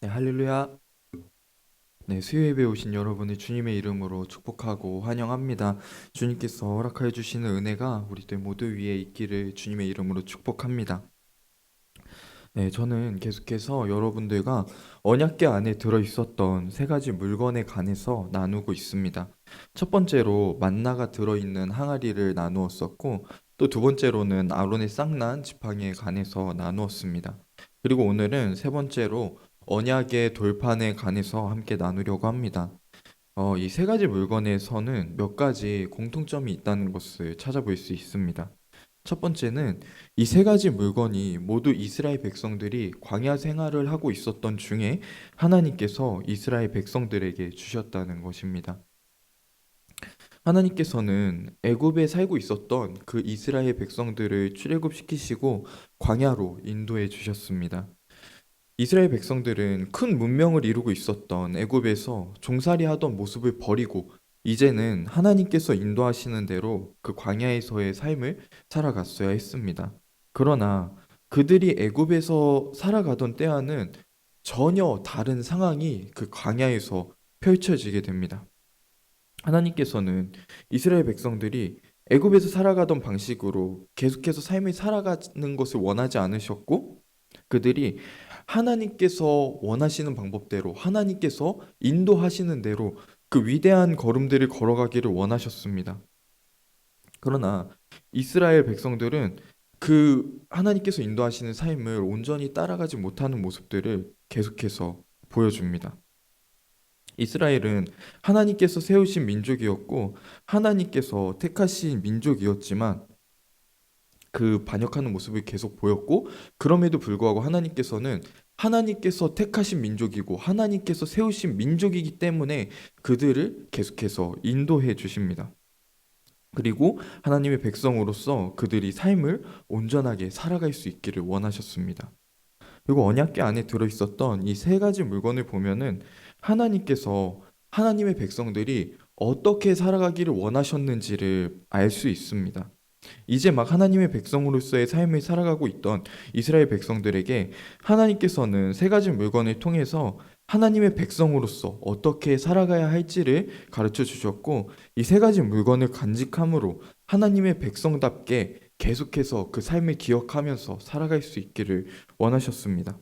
네, 할렐루야. 네, 수요 예배 오신 여러분을 주님의 이름으로 축복하고 환영합니다. 주님께서 허락하여 주시는 은혜가 우리들 모두 위에 있기를 주님의 이름으로 축복합니다. 네, 저는 계속해서 여러분들과 언약궤 안에 들어 있었던 세 가지 물건에 관해서 나누고 있습니다. 첫 번째로 만나가 들어 있는 항아리를 나누었었고, 또 두 번째로는 아론의 쌍난 지팡이에 관해서 나누었습니다. 그리고 오늘은 세 번째로 언약의 돌판에 관해서 함께 나누려고 합니다. 이 세 가지 물건에서는 몇 가지 공통점이 있다는 것을 찾아볼 수 있습니다. 첫 번째는 이 세 가지 물건이 모두 이스라엘 백성들이 광야 생활을 하고 있었던 중에 하나님께서 이스라엘 백성들에게 주셨다는 것입니다. 하나님께서는 애굽에 살고 있었던 그 이스라엘 백성들을 출애굽시키시고 광야로 인도해 주셨습니다. 이스라엘 백성들은 큰 문명을 이루고 있었던 애굽에서 종살이 하던 모습을 버리고 이제는 하나님께서 인도하시는 대로 그 광야에서의 삶을 살아갔어야 했습니다. 그러나 그들이 애굽에서 살아가던 때와는 전혀 다른 상황이 그 광야에서 펼쳐지게 됩니다. 하나님께서는 이스라엘 백성들이 애굽에서 살아가던 방식으로 계속해서 삶을 살아가는 것을 원하지 않으셨고 그들이 하나님께서 원하시는 방법대로 하나님께서 인도하시는 대로 그 위대한 걸음들을 걸어가기를 원하셨습니다. 그러나 이스라엘 백성들은 그 하나님께서 인도하시는 삶을 온전히 따라가지 못하는 모습들을 계속해서 보여줍니다. 이스라엘은 하나님께서 세우신 민족이었고 하나님께서 택하신 민족이었지만 그 반역하는 모습을 계속 보였고 그럼에도 불구하고 하나님께서는 하나님께서 택하신 민족이고 하나님께서 세우신 민족이기 때문에 그들을 계속해서 인도해 주십니다. 그리고 하나님의 백성으로서 그들이 삶을 온전하게 살아갈 수 있기를 원하셨습니다. 그리고 언약궤 안에 들어 있었던 이 세 가지 물건을 보면은 하나님께서 하나님의 백성들이 어떻게 살아가기를 원하셨는지를 알 수 있습니다. 이제 막 하나님의 백성으로서의 삶을 살아가고 있던 이스라엘 백성들에게 하나님께서는 세 가지 물건을 통해서 하나님의 백성으로서 어떻게 살아가야 할지를 가르쳐 주셨고 이 세 가지 물건을 간직함으로 하나님의 백성답게 계속해서 그 삶을 기억하면서 살아갈 수 있기를 원하셨습니다.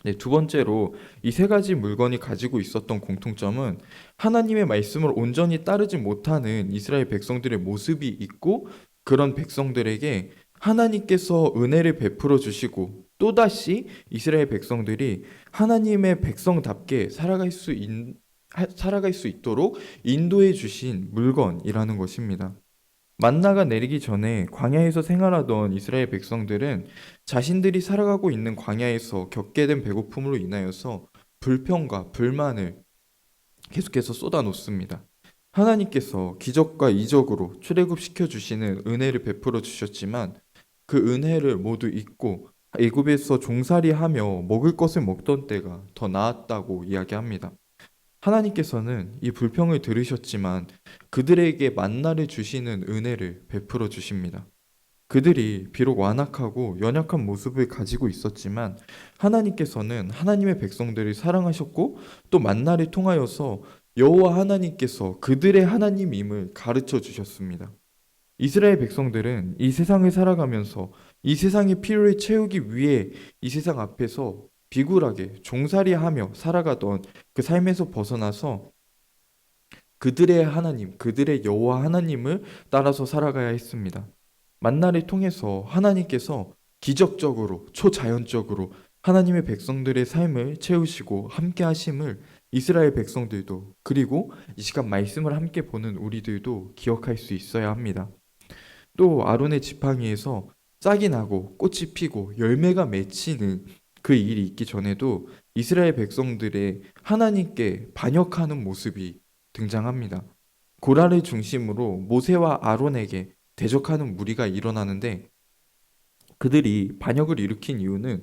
네, 두 번째로 이 세 가지 물건이 가지고 있었던 공통점은 하나님의 말씀을 온전히 따르지 못하는 이스라엘 백성들의 모습이 있고 그런 백성들에게 하나님께서 은혜를 베풀어 주시고 또다시 이스라엘 백성들이 하나님의 백성답게 살아갈 수 있도록 인도해 주신 물건이라는 것입니다. 만나가 내리기 전에 광야에서 생활하던 이스라엘 백성들은 자신들이 살아가고 있는 광야에서 겪게 된 배고픔으로 인하여서 불평과 불만을 계속해서 쏟아놓습니다. 하나님께서 기적과 이적으로 출애굽시켜 주시는 은혜를 베풀어 주셨지만 그 은혜를 모두 잊고 애굽에서 종살이하며 먹을 것을 먹던 때가 더 나았다고 이야기합니다. 하나님께서는 이 불평을 들으셨지만 그들에게 만나를 주시는 은혜를 베풀어 주십니다. 그들이 비록 완악하고 연약한 모습을 가지고 있었지만 하나님께서는 하나님의 백성들을 사랑하셨고 또 만나를 통하여서 여호와 하나님께서 그들의 하나님임을 가르쳐 주셨습니다. 이스라엘 백성들은 이 세상을 살아가면서 이 세상의 필요를 채우기 위해 이 세상 앞에서 비굴하게 종살이하며 살아가던 그 삶에서 벗어나서 그들의 하나님, 그들의 여호와 하나님을 따라서 살아가야 했습니다. 만나를 통해서 하나님께서 기적적으로, 초자연적으로 하나님의 백성들의 삶을 채우시고 함께 하심을 이스라엘 백성들도 그리고 이 시간 말씀을 함께 보는 우리들도 기억할 수 있어야 합니다. 또 아론의 지팡이에서 싹이 나고 꽃이 피고 열매가 맺히는 그 일이 있기 전에도 이스라엘 백성들의 하나님께 반역하는 모습이 등장합니다. 고라를 중심으로 모세와 아론에게 대적하는 무리가 일어나는데 그들이 반역을 일으킨 이유는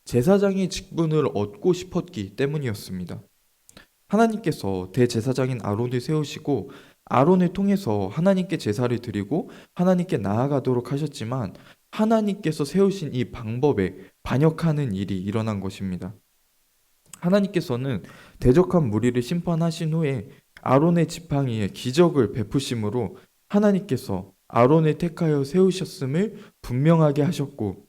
제사장의 직분을 얻고 싶었기 때문이었습니다. 하나님께서 대제사장인 아론을 세우시고 아론을 통해서 하나님께 제사를 드리고 하나님께 나아가도록 하셨지만 하나님께서 세우신 이 방법에 반역하는 일이 일어난 것입니다. 하나님께서는 대적한 무리를 심판하신 후에 아론의 지팡이에 기적을 베푸심으로 하나님께서 아론을 택하여 세우셨음을 분명하게 하셨고,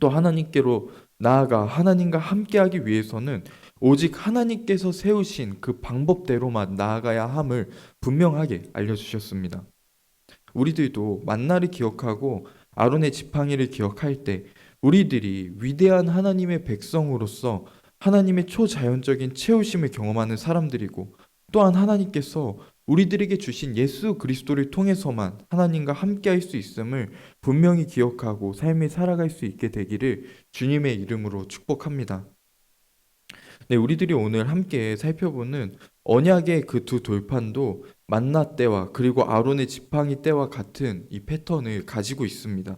또 하나님께로 나아가 하나님과 함께하기 위해서는 오직 하나님께서 세우신 그 방법대로만 나아가야 함을 분명하게 알려주셨습니다. 우리들도 만나를 기억하고 아론의 지팡이를 기억할 때 우리들이 위대한 하나님의 백성으로서 하나님의 초자연적인 채우심을 경험하는 사람들이고, 또한 하나님께서 우리들에게 주신 예수 그리스도를 통해서만 하나님과 함께할 수 있음을 분명히 기억하고 삶을 살아갈 수 있게 되기를 주님의 이름으로 축복합니다. 네, 우리들이 오늘 함께 살펴보는 언약의 그 두 돌판도 만나 때와 그리고 아론의 지팡이 때와 같은 이 패턴을 가지고 있습니다.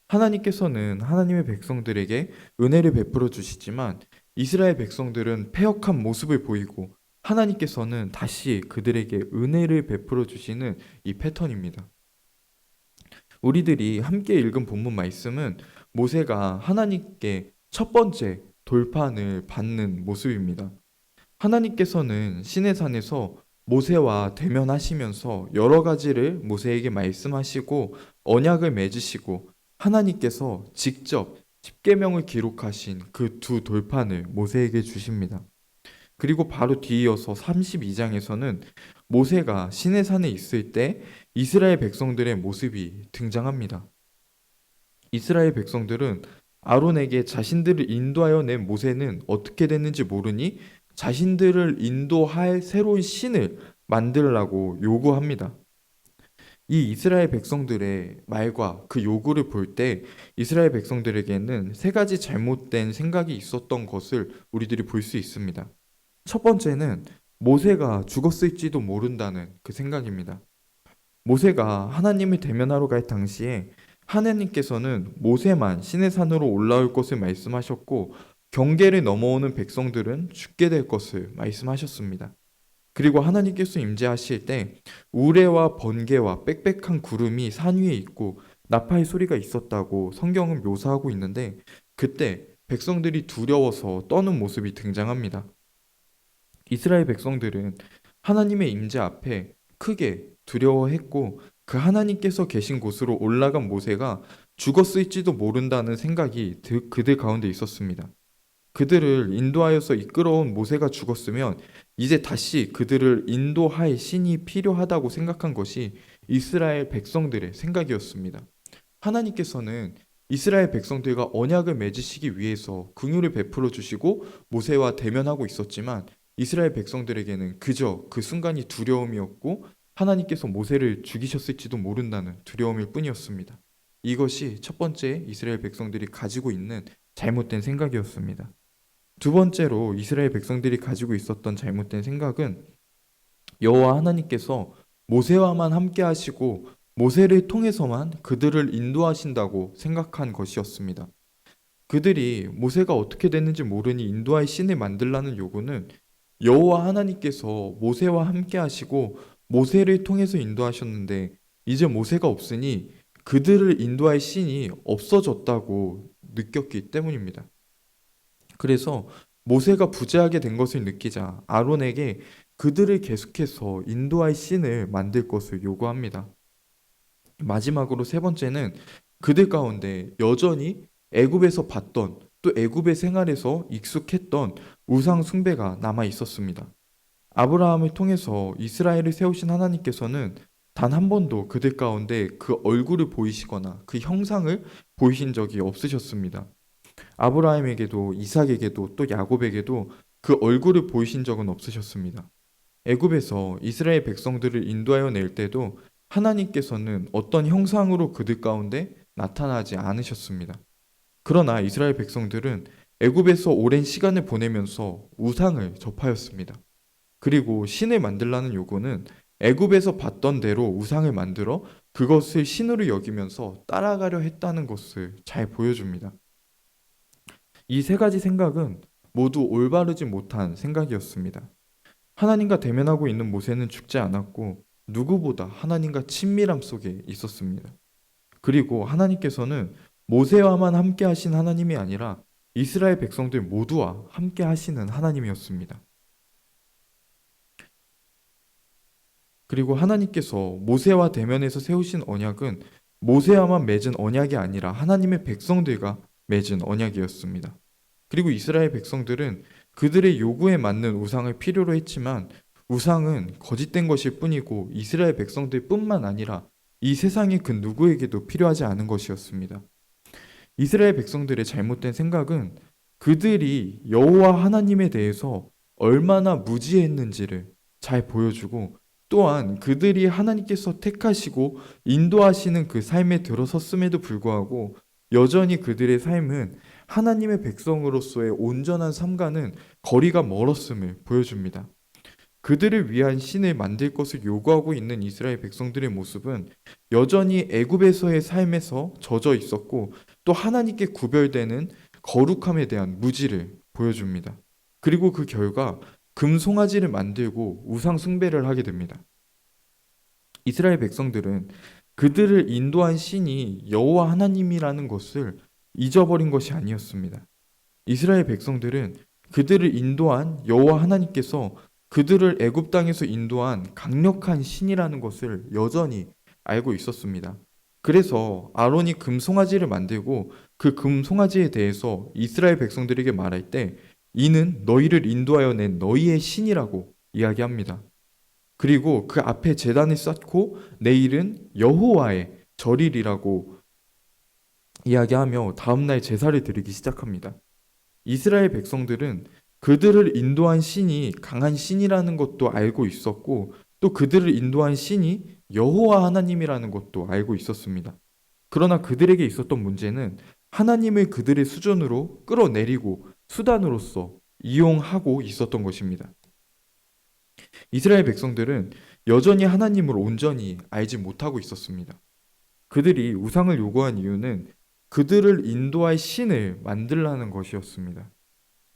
하나님께서는 하나님의 백성들에게 은혜를 베풀어 주시지만 이스라엘 백성들은 패역한 모습을 보이고, 하나님께서는 다시 그들에게 은혜를 베풀어 주시는 이 패턴입니다. 우리들이 함께 읽은 본문 말씀은 모세가 하나님께 첫 번째 돌판을 받는 모습입니다. 하나님께서는 시내산에서 모세와 대면하시면서 여러 가지를 모세에게 말씀하시고 언약을 맺으시고, 하나님께서 직접 십계명을 기록하신 그 두 돌판을 모세에게 주십니다. 그리고 바로 뒤이어서 32장에서는 모세가 시내산에 있을 때 이스라엘 백성들의 모습이 등장합니다. 이스라엘 백성들은 아론에게 자신들을 인도하여 낸 모세는 어떻게 됐는지 모르니 자신들을 인도할 새로운 신을 만들라고 요구합니다. 이 이스라엘 백성들의 말과 그 요구를 볼 때 이스라엘 백성들에게는 세 가지 잘못된 생각이 있었던 것을 우리들이 볼 수 있습니다. 첫 번째는 모세가 죽었을지도 모른다는 그 생각입니다. 모세가 하나님을 대면하러 갈 당시에 하나님께서는 모세만 시내산으로 올라올 것을 말씀하셨고, 경계를 넘어오는 백성들은 죽게 될 것을 말씀하셨습니다. 그리고 하나님께서 임재하실 때 우레와 번개와 빽빽한 구름이 산 위에 있고 나팔 소리가 있었다고 성경은 묘사하고 있는데, 그때 백성들이 두려워서 떠는 모습이 등장합니다. 이스라엘 백성들은 하나님의 임재 앞에 크게 두려워했고, 그 하나님께서 계신 곳으로 올라간 모세가 죽었을지도 모른다는 생각이 그들 가운데 있었습니다. 그들을 인도하여서 이끌어온 모세가 죽었으면 이제 다시 그들을 인도할 신이 필요하다고 생각한 것이 이스라엘 백성들의 생각이었습니다. 하나님께서는 이스라엘 백성들과 언약을 맺으시기 위해서 긍휼을 베풀어 주시고 모세와 대면하고 있었지만, 이스라엘 백성들에게는 그저 그 순간이 두려움이었고 하나님께서 모세를 죽이셨을지도 모른다는 두려움일 뿐이었습니다. 이것이 첫 번째 이스라엘 백성들이 가지고 있는 잘못된 생각이었습니다. 두 번째로 이스라엘 백성들이 가지고 있었던 잘못된 생각은 여호와 하나님께서 모세와만 함께 하시고 모세를 통해서만 그들을 인도하신다고 생각한 것이었습니다. 그들이 모세가 어떻게 됐는지 모르니 인도할 신을 만들라는 요구는 여호와 하나님께서 모세와 함께 하시고 모세를 통해서 인도하셨는데 이제 모세가 없으니 그들을 인도할 신이 없어졌다고 느꼈기 때문입니다. 그래서 모세가 부재하게 된 것을 느끼자 아론에게 그들을 계속해서 인도할 신을 만들 것을 요구합니다. 마지막으로 세 번째는 그들 가운데 여전히 애굽에서 봤던, 또 애굽의 생활에서 익숙했던 우상 숭배가 남아 있었습니다. 아브라함을 통해서 이스라엘을 세우신 하나님께서는 단 한 번도 그들 가운데 그 얼굴을 보이시거나 그 형상을 보이신 적이 없으셨습니다. 아브라함에게도 이삭에게도 또 야곱에게도 그 얼굴을 보이신 적은 없으셨습니다. 애굽에서 이스라엘 백성들을 인도하여 낼 때도 하나님께서는 어떤 형상으로 그들 가운데 나타나지 않으셨습니다. 그러나 이스라엘 백성들은 애굽에서 오랜 시간을 보내면서 우상을 접하였습니다. 그리고 신을 만들라는 요구는 애굽에서 봤던 대로 우상을 만들어 그것을 신으로 여기면서 따라가려 했다는 것을 잘 보여줍니다. 이 세 가지 생각은 모두 올바르지 못한 생각이었습니다. 하나님과 대면하고 있는 모세는 죽지 않았고 누구보다 하나님과 친밀함 속에 있었습니다. 그리고 하나님께서는 모세와만 함께 하신 하나님이 아니라 이스라엘 백성들 모두와 함께 하시는 하나님이었습니다. 그리고 하나님께서 모세와 대면에서 세우신 언약은 모세와만 맺은 언약이 아니라 하나님의 백성들과 맺은 언약이었습니다. 그리고 이스라엘 백성들은 그들의 요구에 맞는 우상을 필요로 했지만 우상은 거짓된 것일 뿐이고 이스라엘 백성들뿐만 아니라 이 세상의 그 누구에게도 필요하지 않은 것이었습니다. 이스라엘 백성들의 잘못된 생각은 그들이 여호와 하나님에 대해서 얼마나 무지했는지를 잘 보여주고 또한 그들이 하나님께서 택하시고 인도하시는 그 삶에 들어섰음에도 불구하고 여전히 그들의 삶은 하나님의 백성으로서의 온전한 삶과는 거리가 멀었음을 보여줍니다. 그들을 위한 신을 만들 것을 요구하고 있는 이스라엘 백성들의 모습은 여전히 애굽에서의 삶에서 젖어 있었고 또 하나님께 구별되는 거룩함에 대한 무지를 보여줍니다. 그리고 그 결과 금송아지를 만들고 우상 숭배를 하게 됩니다. 이스라엘 백성들은 그들을 인도한 신이 여호와 하나님이라는 것을 잊어버린 것이 아니었습니다. 이스라엘 백성들은 그들을 인도한 여호와 하나님께서 그들을 애굽 땅에서 인도한 강력한 신이라는 것을 여전히 알고 있었습니다. 그래서 아론이 금송아지를 만들고 그 금송아지에 대해서 이스라엘 백성들에게 말할 때 이는 너희를 인도하여 낸 너희의 신이라고 이야기합니다. 그리고 그 앞에 제단을 쌓고 내일은 여호와의 절일이라고 이야기하며 다음날 제사를 드리기 시작합니다. 이스라엘 백성들은 그들을 인도한 신이 강한 신이라는 것도 알고 있었고 또 그들을 인도한 신이 여호와 하나님이라는 것도 알고 있었습니다. 그러나 그들에게 있었던 문제는 하나님을 그들의 수준으로 끌어내리고 수단으로서 이용하고 있었던 것입니다. 이스라엘 백성들은 여전히 하나님을 온전히 알지 못하고 있었습니다. 그들이 우상을 요구한 이유는 그들을 인도할 신을 만들라는 것이었습니다.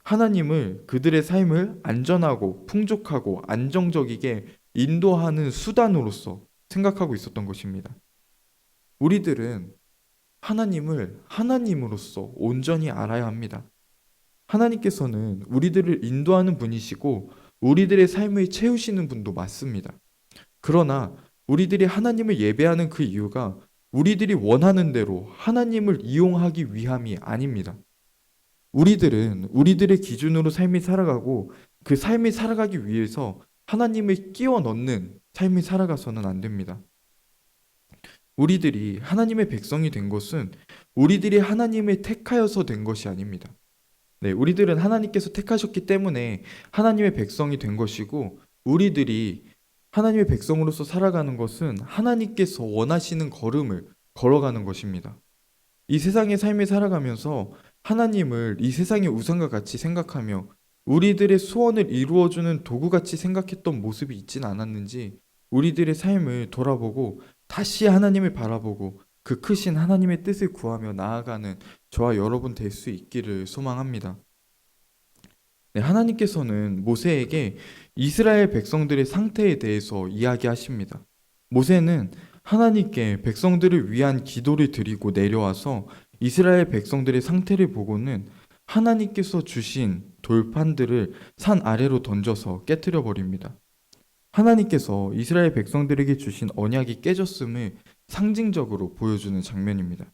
하나님을 그들의 삶을 안전하고 풍족하고 안정적이게 인도하는 수단으로서 생각하고 있었던 것입니다. 우리들은 하나님을 하나님으로서 온전히 알아야 합니다. 하나님께서는 우리들을 인도하는 분이시고 우리들의 삶을 채우시는 분도 맞습니다. 그러나 우리들이 하나님을 예배하는 그 이유가 우리들이 원하는 대로 하나님을 이용하기 위함이 아닙니다. 우리들은 우리들의 기준으로 삶이 살아가고 그 삶이 살아가기 위해서 하나님을 끼워 넣는 삶이 살아가서는 안 됩니다. 우리들이 하나님의 백성이 된 것은 우리들이 하나님을 택하여서 된 것이 아닙니다. 네, 우리들은 하나님께서 택하셨기 때문에 하나님의 백성이 된 것이고 우리들이 하나님의 백성으로서 살아가는 것은 하나님께서 원하시는 걸음을 걸어가는 것입니다. 이 세상의 삶을 살아가면서 하나님을 이 세상의 우상과 같이 생각하며 우리들의 소원을 이루어주는 도구같이 생각했던 모습이 있진 않았는지 우리들의 삶을 돌아보고 다시 하나님을 바라보고 그 크신 하나님의 뜻을 구하며 나아가는 저와 여러분 될 수 있기를 소망합니다. 네, 하나님께서는 모세에게 이스라엘 백성들의 상태에 대해서 이야기하십니다. 모세는 하나님께 백성들을 위한 기도를 드리고 내려와서 이스라엘 백성들의 상태를 보고는 하나님께서 주신 돌판들을 산 아래로 던져서 깨뜨려 버립니다. 하나님께서 이스라엘 백성들에게 주신 언약이 깨졌음을 상징적으로 보여주는 장면입니다.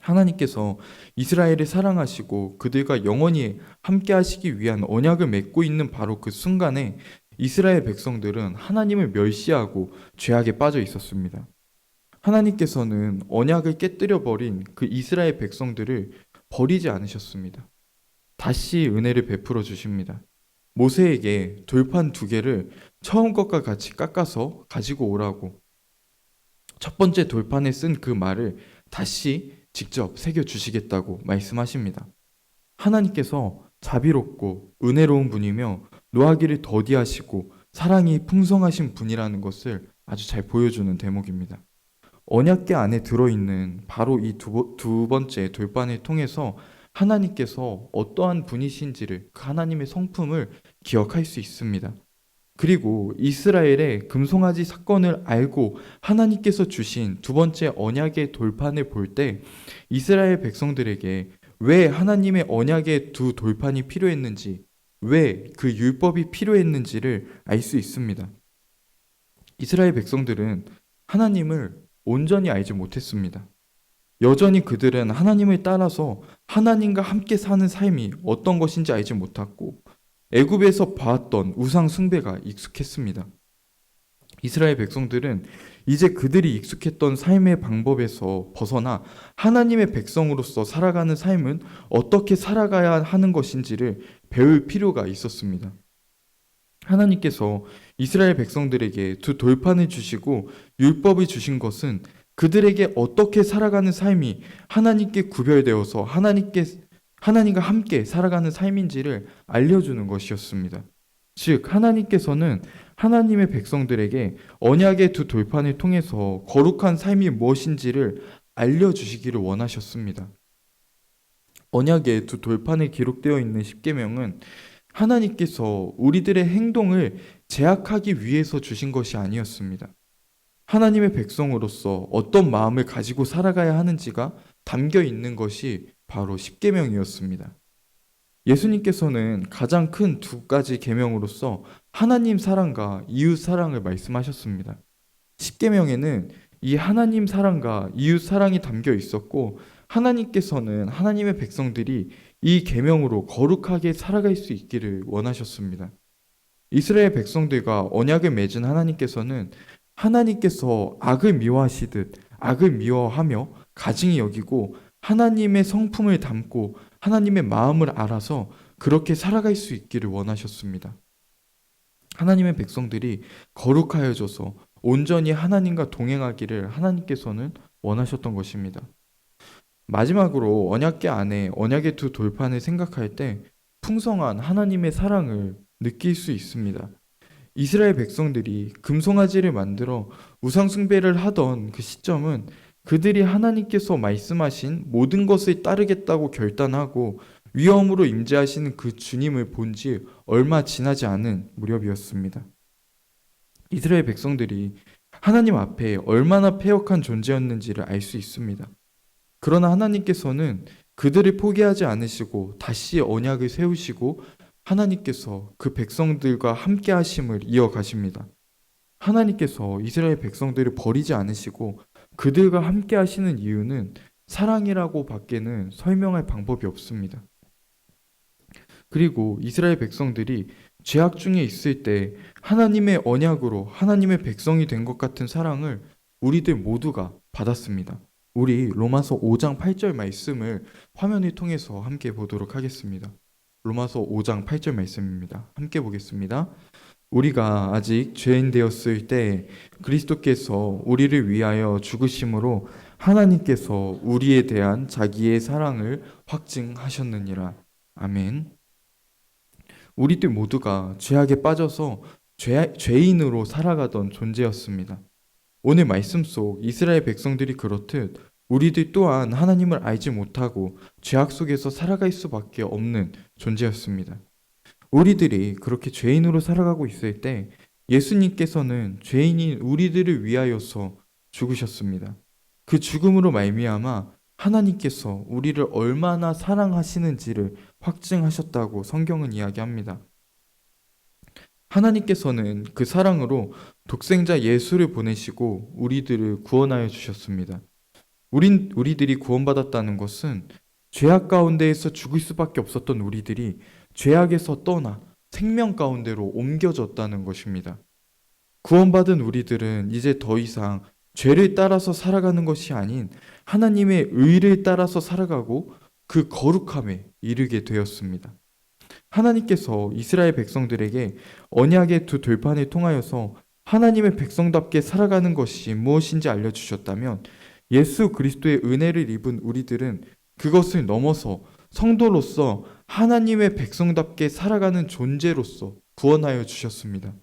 하나님께서 이스라엘을 사랑하시고 그들과 영원히 함께 하시기 위한 언약을 맺고 있는 바로 그 순간에 이스라엘 백성들은 하나님을 멸시하고 죄악에 빠져 있었습니다. 하나님께서는 언약을 깨뜨려 버린 그 이스라엘 백성들을 버리지 않으셨습니다. 다시 은혜를 베풀어 주십니다. 모세에게 돌판 2개를 처음 것과 같이 깎아서 가지고 오라고 첫 번째 돌판에 쓴 그 말을 다시 직접 새겨주시겠다고 말씀하십니다. 하나님께서 자비롭고 은혜로운 분이며 노하기를 더디하시고 사랑이 풍성하신 분이라는 것을 아주 잘 보여주는 대목입니다. 언약궤 안에 들어있는 바로 이 두 번째 돌판을 통해서 하나님께서 어떠한 분이신지를 그 하나님의 성품을 기억할 수 있습니다. 그리고 이스라엘의 금송아지 사건을 알고 하나님께서 주신 두 번째 언약의 돌판을 볼 때 이스라엘 백성들에게 왜 하나님의 언약의 두 돌판이 필요했는지, 왜 그 율법이 필요했는지를 알 수 있습니다. 이스라엘 백성들은 하나님을 온전히 알지 못했습니다. 여전히 그들은 하나님을 따라서 하나님과 함께 사는 삶이 어떤 것인지 알지 못했고 애굽에서 봐왔던 우상 숭배가 익숙했습니다. 이스라엘 백성들은 이제 그들이 익숙했던 삶의 방법에서 벗어나 하나님의 백성으로서 살아가는 삶은 어떻게 살아가야 하는 것인지를 배울 필요가 있었습니다. 하나님께서 이스라엘 백성들에게 두 돌판을 주시고 율법을 주신 것은 그들에게 어떻게 살아가는 삶이 하나님께 구별되어서 하나님과 함께 살아가는 삶인지를 알려주는 것이었습니다. 즉, 하나님께서는 하나님의 백성들에게 언약의 두 돌판을 통해서 거룩한 삶이 무엇인지를 알려주시기를 원하셨습니다. 언약의 두 돌판에 기록되어 있는 십계명은 하나님께서 우리들의 행동을 제약하기 위해서 주신 것이 아니었습니다. 하나님의 백성으로서 어떤 마음을 가지고 살아가야 하는지가 담겨 있는 것이 바로 십계명이었습니다. 예수님께서는 가장 큰 두 가지 계명으로서 하나님 사랑과 이웃 사랑을 말씀하셨습니다. 십계명에는 이 하나님 사랑과 이웃 사랑이 담겨 있었고 하나님께서는 하나님의 백성들이 이 계명으로 거룩하게 살아갈 수 있기를 원하셨습니다. 이스라엘 백성들과 언약을 맺은 하나님께서는 하나님께서 악을 미워하시듯 악을 미워하며 가증히 여기고 하나님의 성품을 담고 하나님의 마음을 알아서 그렇게 살아갈 수 있기를 원하셨습니다. 하나님의 백성들이 거룩하여져서 온전히 하나님과 동행하기를 하나님께서는 원하셨던 것입니다. 마지막으로 언약궤 안에 언약의 두 돌판을 생각할 때 풍성한 하나님의 사랑을 느낄 수 있습니다. 이스라엘 백성들이 금송아지를 만들어 우상숭배를 하던 그 시점은 그들이 하나님께서 말씀하신 모든 것을 따르겠다고 결단하고 위험으로 임재하시는 그 주님을 본 지 얼마 지나지 않은 무렵이었습니다. 이스라엘 백성들이 하나님 앞에 얼마나 패역한 존재였는지를 알 수 있습니다. 그러나 하나님께서는 그들을 포기하지 않으시고 다시 언약을 세우시고 하나님께서 그 백성들과 함께 하심을 이어가십니다. 하나님께서 이스라엘 백성들을 버리지 않으시고 그들과 함께 하시는 이유는 사랑이라고 밖에는 설명할 방법이 없습니다. 그리고 이스라엘 백성들이 죄악 중에 있을 때 하나님의 언약으로 하나님의 백성이 된 것 같은 사랑을 우리들 모두가 받았습니다. 우리 로마서 5장 8절 말씀을 화면을 통해서 함께 보도록 하겠습니다. 로마서 5장 8절 말씀입니다. 함께 보겠습니다. 우리가 아직 죄인 되었을 때 그리스도께서 우리를 위하여 죽으심으로 하나님께서 우리에 대한 자기의 사랑을 확증하셨느니라. 아멘. 우리들 모두가 죄악에 빠져서 죄인으로 살아가던 존재였습니다. 오늘 말씀 속 이스라엘 백성들이 그렇듯 우리들 또한 하나님을 알지 못하고 죄악 속에서 살아갈 수밖에 없는 존재였습니다. 우리들이 그렇게 죄인으로 살아가고 있을 때 예수님께서는 죄인인 우리들을 위하여서 죽으셨습니다. 그 죽음으로 말미암아 하나님께서 우리를 얼마나 사랑하시는지를 확증하셨다고 성경은 이야기합니다. 하나님께서는 그 사랑으로 독생자 예수를 보내시고 우리들을 구원하여 주셨습니다. 우리들이 구원받았다는 것은 죄악 가운데에서 죽을 수밖에 없었던 우리들이 죄악에서 떠나 생명 가운데로 옮겨졌다는 것입니다. 구원받은 우리들은 이제 더 이상 죄를 따라서 살아가는 것이 아닌 하나님의 의를 따라서 살아가고 그 거룩함에 이르게 되었습니다. 하나님께서 이스라엘 백성들에게 언약의 두 돌판을 통하여서 하나님의 백성답게 살아가는 것이 무엇인지 알려주셨다면 예수 그리스도의 은혜를 입은 우리들은 그것을 넘어서 성도로서 하나님의 백성답게 살아가는 존재로서 구원하여 주셨습니다.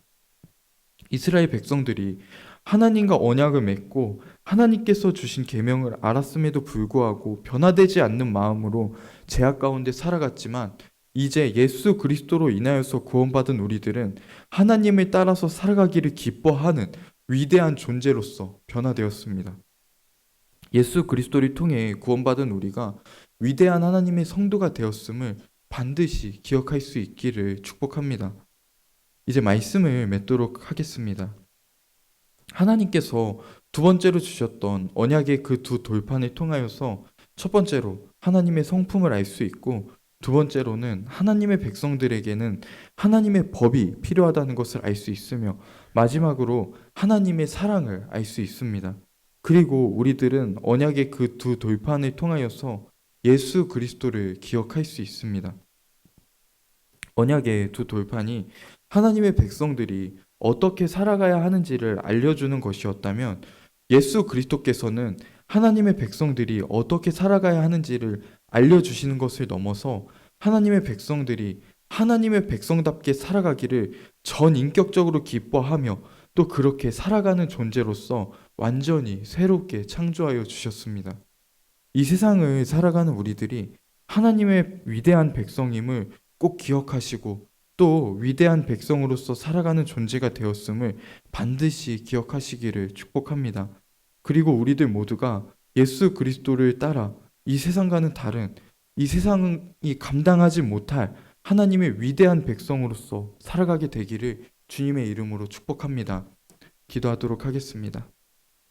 이스라엘 백성들이 하나님과 언약을 맺고 하나님께서 주신 계명을 알았음에도 불구하고 변화되지 않는 마음으로 죄악 가운데 살아갔지만 이제 예수 그리스도로 인하여서 구원받은 우리들은 하나님을 따라서 살아가기를 기뻐하는 위대한 존재로서 변화되었습니다. 예수 그리스도를 통해 구원받은 우리가 위대한 하나님의 성도가 되었음을 반드시 기억할 수 있기를 축복합니다. 이제 말씀을 맺도록 하겠습니다. 하나님께서 두 번째로 주셨던 언약의 그 두 돌판을 통하여서 첫 번째로 하나님의 성품을 알 수 있고, 두 번째로는 하나님의 백성들에게는 하나님의 법이 필요하다는 것을 알 수 있으며, 마지막으로 하나님의 사랑을 알 수 있습니다. 그리고 우리들은 언약의 그 두 돌판을 통하여서 예수 그리스도를 기억할 수 있습니다. 언약의 두 돌판이 하나님의 백성들이 어떻게 살아가야 하는지를 알려주는 것이었다면, 예수 그리스도께서는 하나님의 백성들이 어떻게 살아가야 하는지를 알려주시는 것을 넘어서 하나님의 백성들이 하나님의 백성답게 살아가기를 전인격적으로 기뻐하며 또 그렇게 살아가는 존재로서 완전히 새롭게 창조하여 주셨습니다. 이 세상을 살아가는 우리들이 하나님의 위대한 백성임을 꼭 기억하시고, 또 위대한 백성으로서 살아가는 존재가 되었음을 반드시 기억하시기를 축복합니다. 그리고 우리들 모두가 예수 그리스도를 따라 이 세상과는 다른, 이 세상이 감당하지 못할 하나님의 위대한 백성으로서 살아가게 되기를 주님의 이름으로 축복합니다. 기도하도록 하겠습니다.